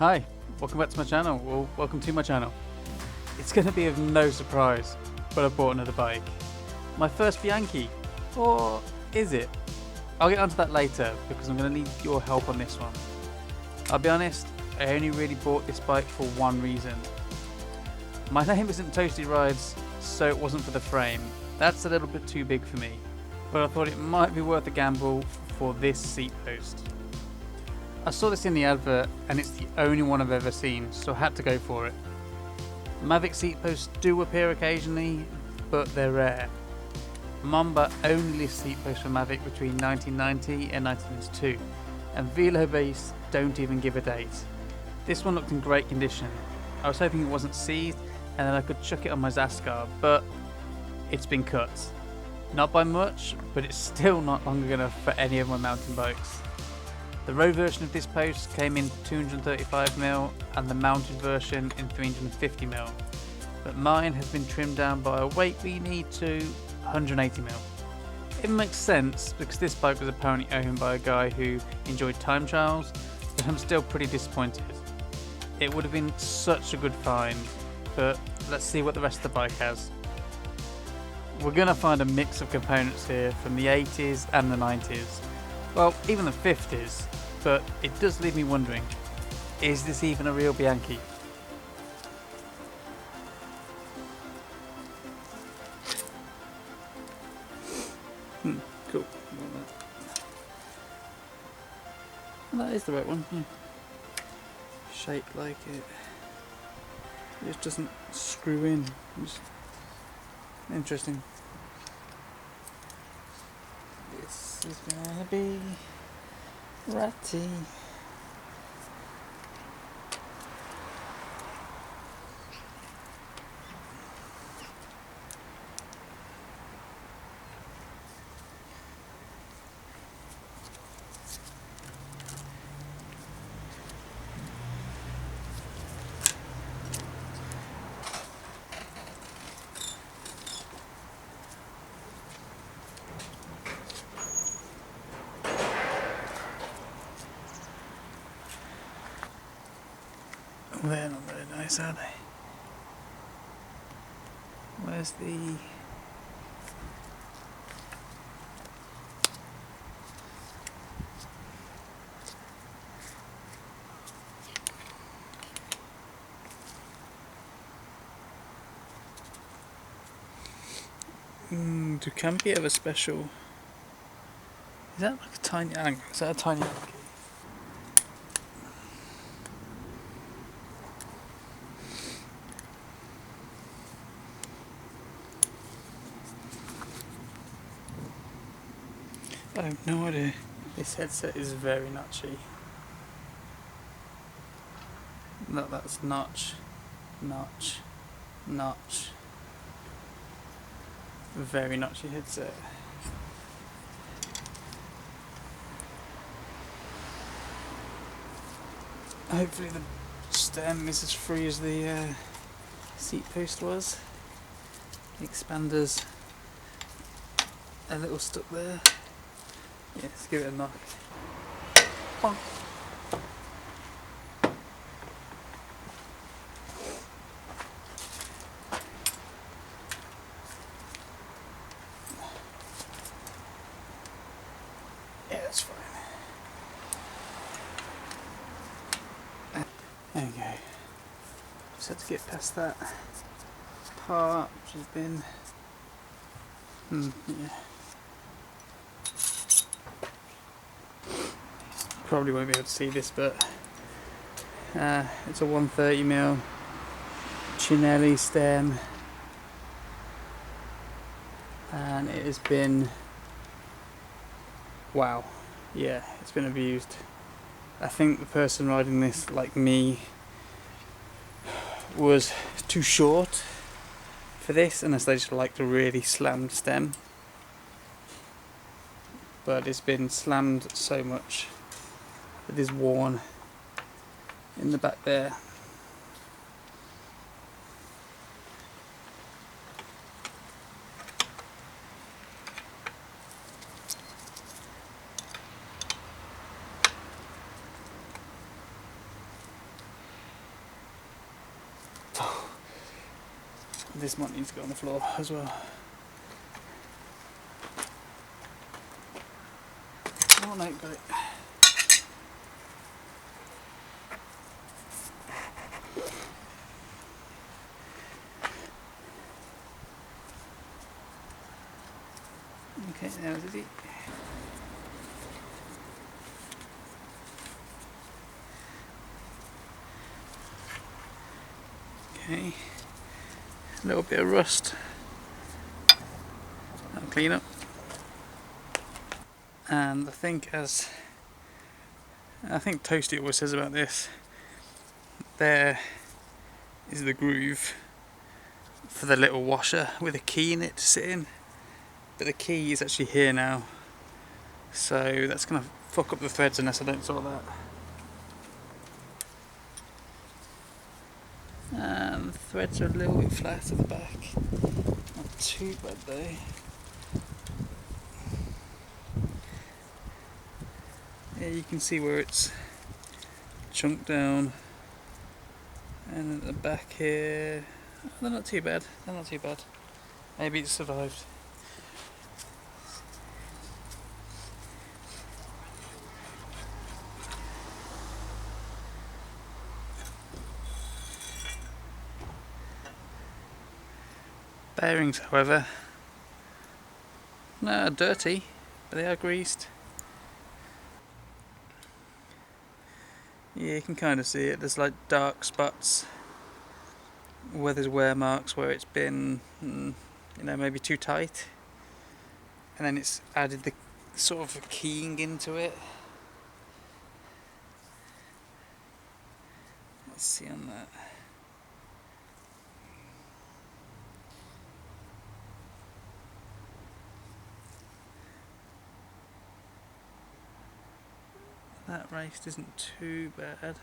Hi, welcome back to my channel, or welcome to my channel. It's going to be of no surprise, but I bought another bike. My first Bianchi, or is it? I'll get onto that later because I'm going to need your help on this one. I'll be honest, I only really bought this bike for one reason. My name isn't Toasty Rides, so it wasn't for the frame. That's a little bit too big for me, but I thought it might be worth a gamble for this seat post. I saw this in the advert and it's the only one I've ever seen, so I had to go for it. Mavic seat posts do appear occasionally, but they're rare. Mamba only lists seat posts for Mavic between 1990 and 1992, and Velo Base don't even give a date. This one looked in great condition. I was hoping it wasn't seized and then I could chuck it on my Zascar, but it's been cut. Not by much, but it's still not long enough for any of my mountain bikes. The road version of this post came in 235mm and the mounted version in 350mm, but mine has been trimmed down by a weight we need to 180mm. It makes sense because this bike was apparently owned by a guy who enjoyed time trials, but I'm still pretty disappointed. It would have been such a good find, but let's see what the rest of the bike has. We're going to find a mix of components here from the 80s and the 90s. Well, even the 50s, but it does leave me wondering, is this even a real Bianchi? Cool. Well, that is the right one, yeah. Shaped like it. It just doesn't screw in. Just interesting. This is gonna be ratty. They're not very nice, are they? Where's the... do Campi have a special... Is that like a tiny angle? Is that a tiny angle? I have no idea. This headset is very notchy. No, that's notch, notch, notch. Very notchy headset. Hopefully the stem is as free as the seat post was. The expander's a little stuck there. Yeah, let's give it a knock. Bonk. Yeah, that's fine. There we go. Just had to get past that part, which has been... yeah. Probably won't be able to see this, but it's a 130mm Cinelli stem, and it has been, wow, yeah, it's been abused. I think the person riding this, like me, was too short for this, unless they just liked a really slammed stem, but it's been slammed so much. It is worn in the back there. This might need to go on the floor as well. Oh no, got it. Okay, now is it? Okay, a little bit of rust. That'll clean up. And I think Toasty always says about this, there is the groove for the little washer with a key in it to sit in, but the key is actually here now, so that's going to fuck up the threads unless I don't sort that. And the threads are a little bit flat at the back, not too bad though. Yeah, you can see where it's chunked down, and at the back here, they're not too bad, they're not too bad. Maybe it's survived. Bearings, however, no, are dirty, but they are greased. Yeah, you can kind of see it. There's like dark spots where there's wear marks where it's been, you know, maybe too tight, and then it's added the sort of a keying into it. Let's see on that. That race isn't too bad.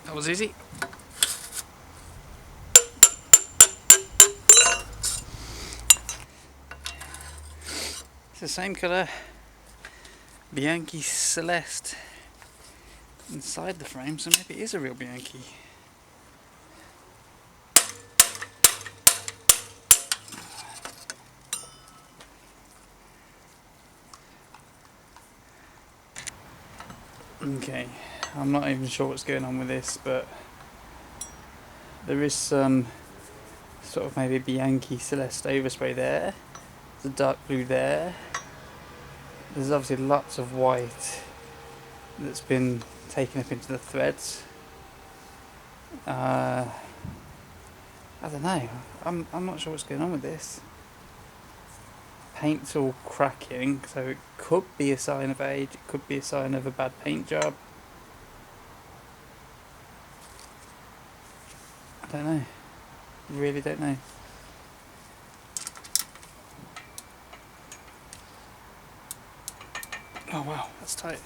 That was easy. It's the same colour, Bianchi Celeste, inside the frame, so maybe it is a real Bianchi. Okay, I'm not even sure what's going on with this, but there is some sort of maybe Bianchi Celeste overspray there. There's a dark blue there. There's obviously lots of white that's been taken up into the threads. I don't know. I'm not sure what's going on with this. Paint's all cracking, so it could be a sign of age, it could be a sign of a bad paint job. I don't know. Really don't know. Oh wow, that's tight.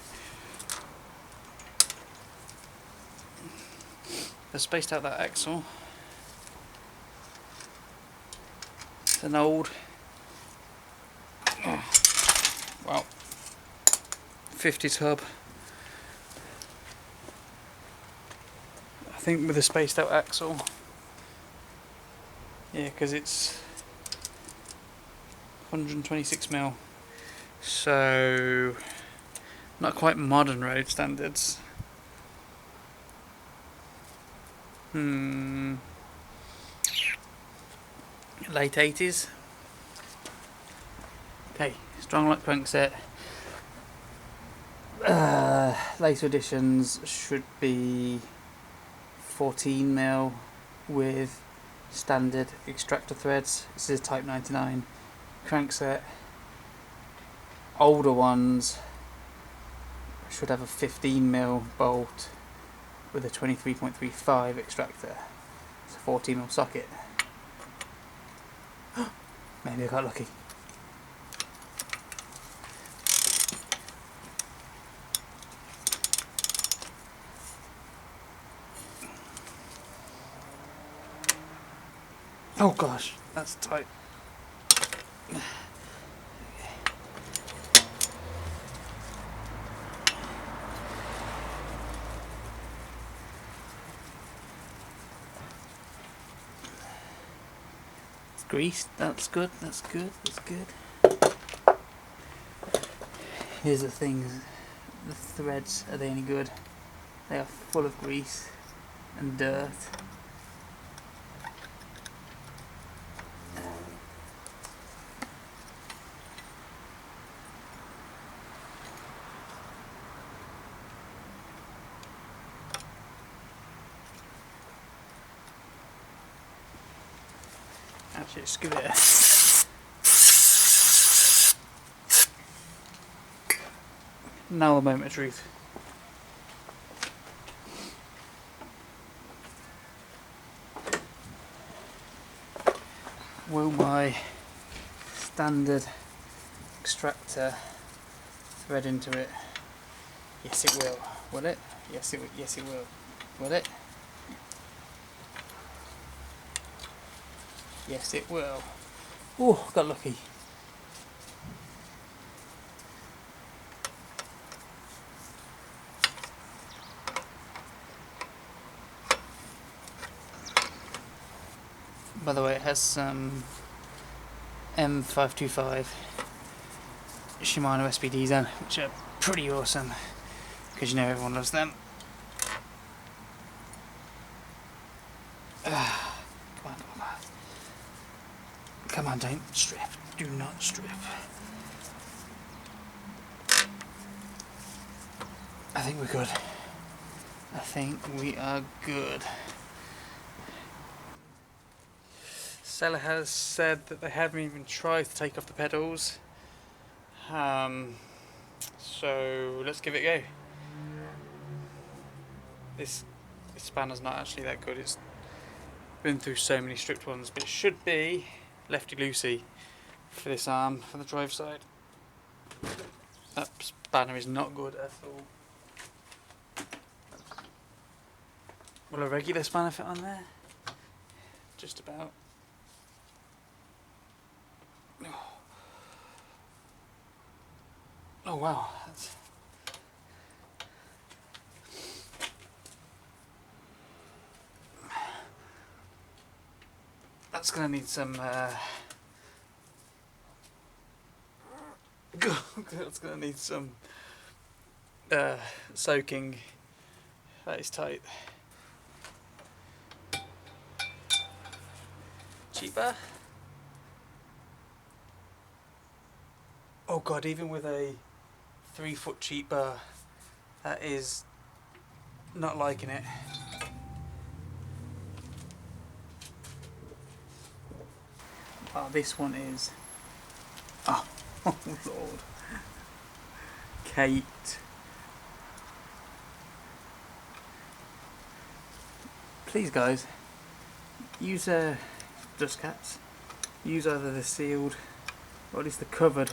They've spaced out that axle. It's an old, well, 50s hub. I think with a spaced out axle. Yeah, because it's 126mm. So, not quite modern road standards. Late 80s. Okay, Stronglight Crankset. Later editions should be 14mm with standard extractor threads. This is Type 99 crankset. Older ones should have a 15mm bolt with a 23.35 extractor. It's a 14mm socket. Maybe I got lucky. Oh gosh, that's tight. greased. That's good. That's good. That's good. Here's the things. The threads, are they any good? They are full of grease and dirt. Actually, let's give it a... Now the moment of truth. Will my standard extractor thread into it? Yes, it will. Will it? Yes, it will. Yes, it will. Will it? Yes, it will. Oh, got lucky. By the way, it has some M525 Shimano SPDs on, which are pretty awesome, because you know everyone loves them. Come on, come on. Come on, don't strip. Do not strip. I think we're good. I think we are good. Selle has said that they haven't even tried to take off the pedals. So let's give it a go. This spanner's not actually that good. It's been through so many stripped ones, but it should be lefty loosey for this arm, for the drive side. That spanner is not good at all. Will a regular spanner fit on there? Just about. Oh wow, that's gonna need some that's gonna need some soaking. That is tight. Cheaper. Oh god, even with a 3-foot cheap bar, that is not liking it. Oh, this one is... Oh, oh lord. Kate. Please guys, use dust caps. Use either the sealed or at least the covered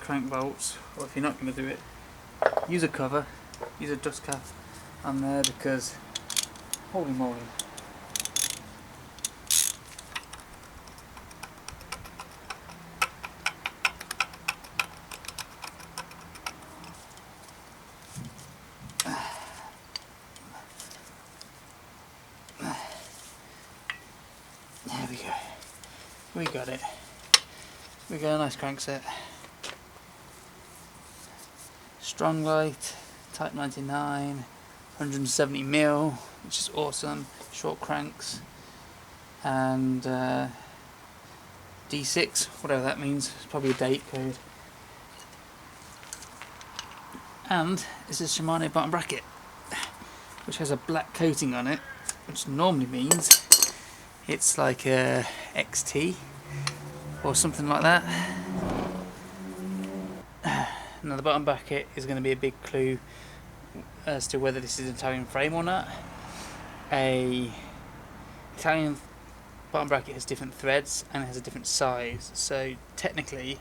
crank bolts, or if you're not going to do it, use a cover, use a dust cap on there, because holy moly. There we go. We got it. We got a nice crankset. Stronglight, Type 99, 170mm, which is awesome, short cranks, and D6, whatever that means, it's probably a date code. And it's a Shimano bottom bracket, which has a black coating on it, which normally means it's like a XT or something like that. Now the bottom bracket is going to be a big clue as to whether this is an Italian frame or not. A Italian bottom bracket has different threads and it has a different size, so technically,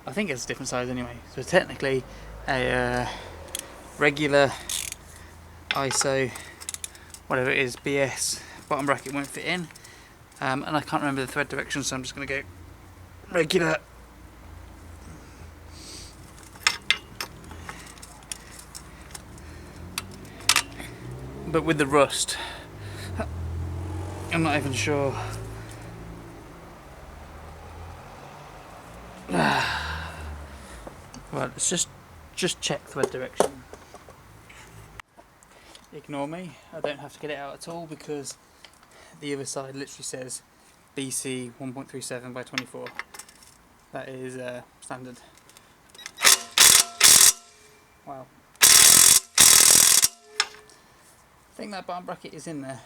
I think it's a different size anyway, so technically a regular ISO, whatever it is, BS bottom bracket won't fit in, and I can't remember the thread direction, so I'm just going to go regular. But with the rust, I'm not even sure Right, let's just check thread direction. Ignore me, I don't have to get it out at all because the other side literally says BC 1.37 by 24. That is standard. Wow. I think that bottom bracket is in there.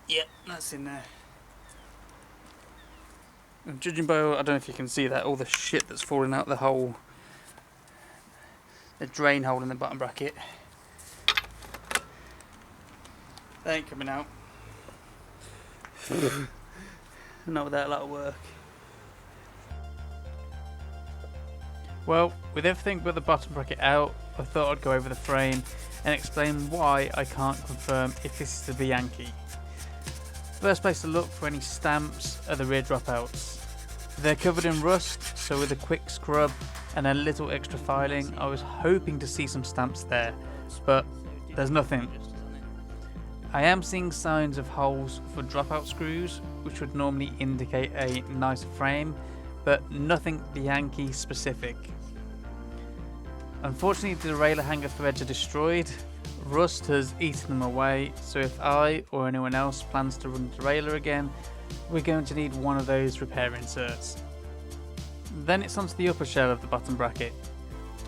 Yep, that's in there. And judging by, I don't know if you can see that, all the shit that's falling out the hole, the drain hole in the bottom bracket. They ain't coming out. Not without a lot of work. Well, with everything but the bottom bracket out, I thought I'd go over the frame and explain why I can't confirm if this is the Bianchi. First place to look for any stamps are the rear dropouts. They're covered in rust, so with a quick scrub and a little extra filing, I was hoping to see some stamps there, but there's nothing. I am seeing signs of holes for dropout screws, which would normally indicate a nicer frame, but nothing Bianchi specific. Unfortunately, the derailleur hanger threads are destroyed. Rust has eaten them away, so if I or anyone else plans to run the derailleur again, we're going to need one of those repair inserts. Then it's onto the upper shell of the bottom bracket.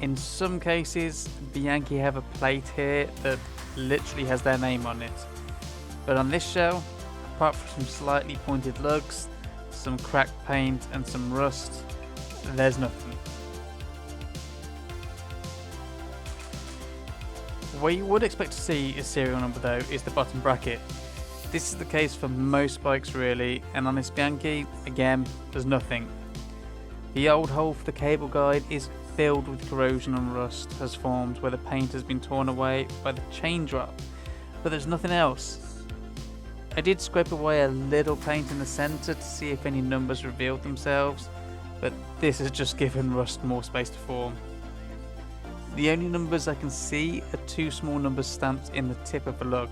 In some cases, Bianchi have a plate here that literally has their name on it, but on this shell, apart from some slightly pointed lugs, some cracked paint and some rust, there's nothing. What you would expect to see as serial number though is the bottom bracket. This is the case for most bikes really, and on this Bianchi, again, there's nothing. The old hole for the cable guide is filled with corrosion and rust has formed where the paint has been torn away by the chain drop, but there's nothing else. I did scrape away a little paint in the centre to see if any numbers revealed themselves, but this has just given rust more space to form. The only numbers I can see are two small numbers stamped in the tip of the lug,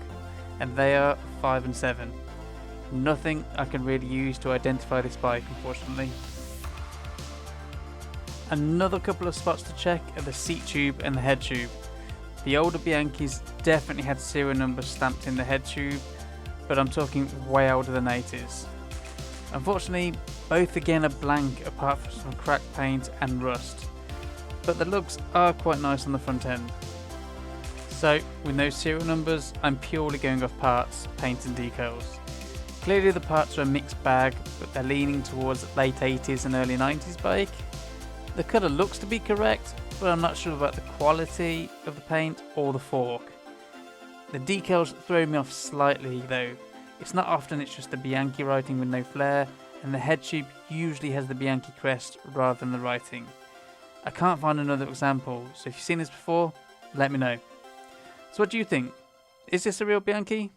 and they are 5 and 7. Nothing I can really use to identify this bike, unfortunately. Another couple of spots to check are the seat tube and the head tube. The older Bianchis definitely had serial numbers stamped in the head tube, but I'm talking way older than 80s. Unfortunately, both again are blank apart from some cracked paint and rust, but the lugs are quite nice on the front end. So, with no serial numbers, I'm purely going off parts, paint and decals. Clearly the parts are a mixed bag, but they're leaning towards late 80s and early 90s bike. The colour looks to be correct, but I'm not sure about the quality of the paint or the fork. The decals throw me off slightly though. It's not often it's just the Bianchi writing with no flare, and the head tube usually has the Bianchi crest rather than the writing. I can't find another example, so if you've seen this before, let me know. So what do you think? Is this a real Bianchi?